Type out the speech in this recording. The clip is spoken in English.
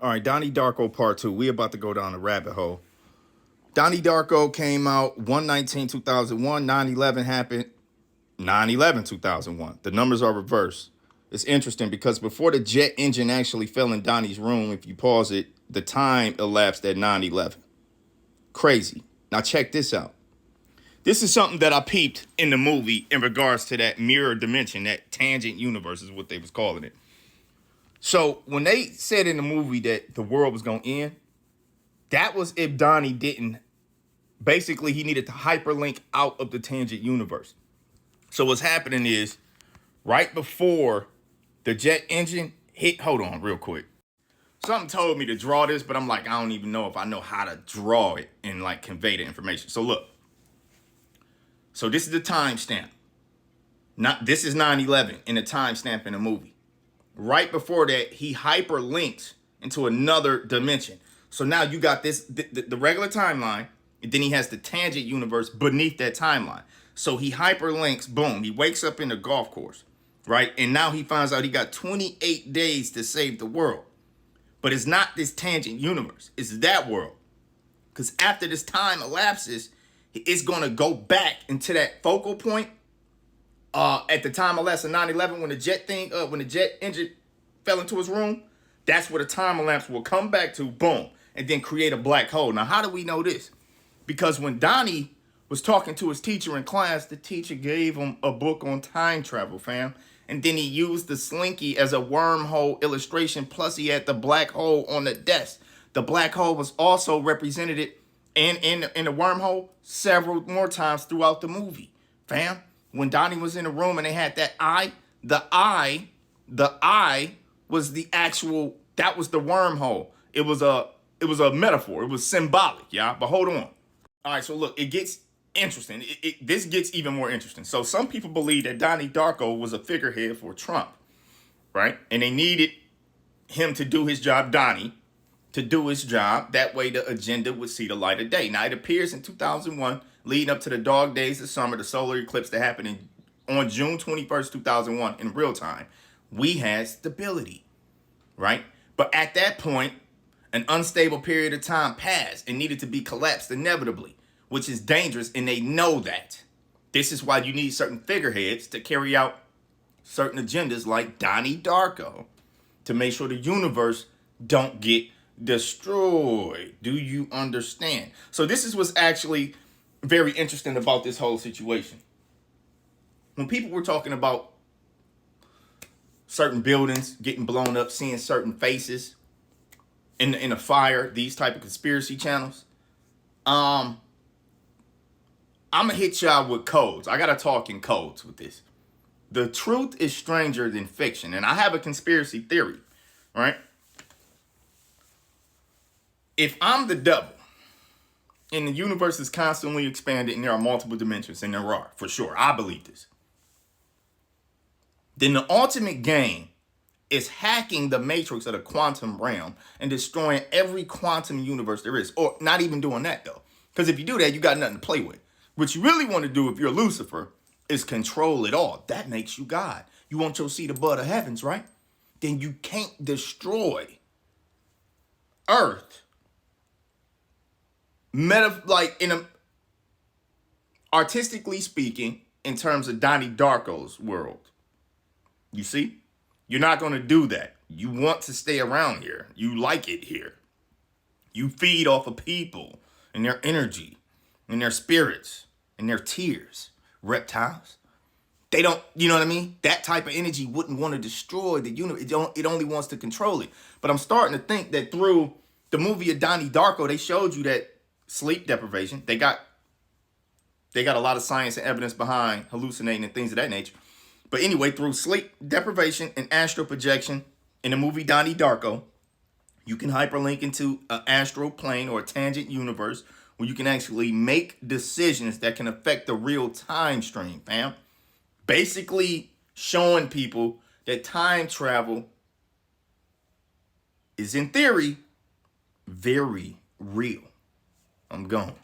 All right, Donnie Darko Part 2. We about to go down the rabbit hole. Donnie Darko came out 1/19/2001. 9/11 happened 9/11/2001. The numbers are reversed. It's interesting because before the jet engine actually fell in Donnie's room, if you pause it, the time elapsed at 9/11. Crazy. Now check this out. This is something that I peeped in the movie in regards to that mirror dimension, that tangent universe is what they was calling it. So when they said in the movie that the world was going to end, that was if Donnie didn't, basically he needed to hyperlink out of the tangent universe. So what's happening is right before the jet engine hit, hold on real quick. Something told me to draw this, but I'm like, I don't even know if I know how to draw it and like convey the information. So look. So this is the timestamp. This is 9/11 in the timestamp in the movie. Right before that, he hyperlinks into another dimension. So now you got this, the regular timeline, and then he has the tangent universe beneath that timeline. So he hyperlinks, boom, he wakes up in the golf course, right? And now he finds out he got 28 days to save the world. But it's not this tangent universe, it's that world. Because after this time elapses, it's going to go back into that focal point at the time elapsed of 9/11 when the jet engine fell into his room. That's where the time elapse will come back to, boom, and then create a black hole. Now, how do we know this? Because when Donnie was talking to his teacher in class, the teacher gave him a book on time travel, fam. And then he used the slinky as a wormhole illustration, plus he had the black hole on the desk. The black hole was also represented in the wormhole several more times throughout the movie, fam. When Donnie was in the room and they had that eye, the eye was the actual, that was the wormhole. It was a metaphor. It was symbolic, yeah. But hold on. All right, so look, it gets interesting. This gets even more interesting. So some people believe that Donnie Darko was a figurehead for Trump, right? And they needed him to do his job, Donnie, to do his job. That way the agenda would see the light of day. Now, it appears in 2001, leading up to the dog days of summer, the solar eclipse that happened on June 21st, 2001, in real time, we had stability, right? But at that point, an unstable period of time passed and needed to be collapsed inevitably, which is dangerous, and they know that. This is why you need certain figureheads to carry out certain agendas like Donnie Darko to make sure the universe don't get destroyed. Do you understand? So this is what's actually very interesting about this whole situation. When people were talking about certain buildings getting blown up, seeing certain faces in a fire, these type of conspiracy channels, I'm gonna hit y'all with codes. I gotta talk in codes with this. The truth is stranger than fiction, and I have a conspiracy theory, right? If I'm the devil and the universe is constantly expanding and there are multiple dimensions, and there are, for sure, I believe this, then the ultimate game is hacking the matrix of the quantum realm and destroying every quantum universe there is. Or not even doing that, though. Because if you do that, you got nothing to play with. What you really want to do if you're Lucifer is control it all. That makes you God. You want your seat above the heavens, right? Then you can't destroy Earth. Artistically speaking, in terms of Donnie Darko's world. You see? You're not going to do that. You want to stay around here. You like it here. You feed off of people and their energy and their spirits and their tears. Reptiles. They don't, you know what I mean? That type of energy wouldn't want to destroy the universe. It only wants to control it. But I'm starting to think that through the movie of Donnie Darko, they showed you that sleep deprivation. They got a lot of science and evidence behind hallucinating and things of that nature. But anyway, through sleep deprivation and astral projection in the movie Donnie Darko, you can hyperlink into an astral plane or a tangent universe where you can actually make decisions that can affect the real time stream, fam. Basically showing people that time travel is, in theory, very real. I'm gone.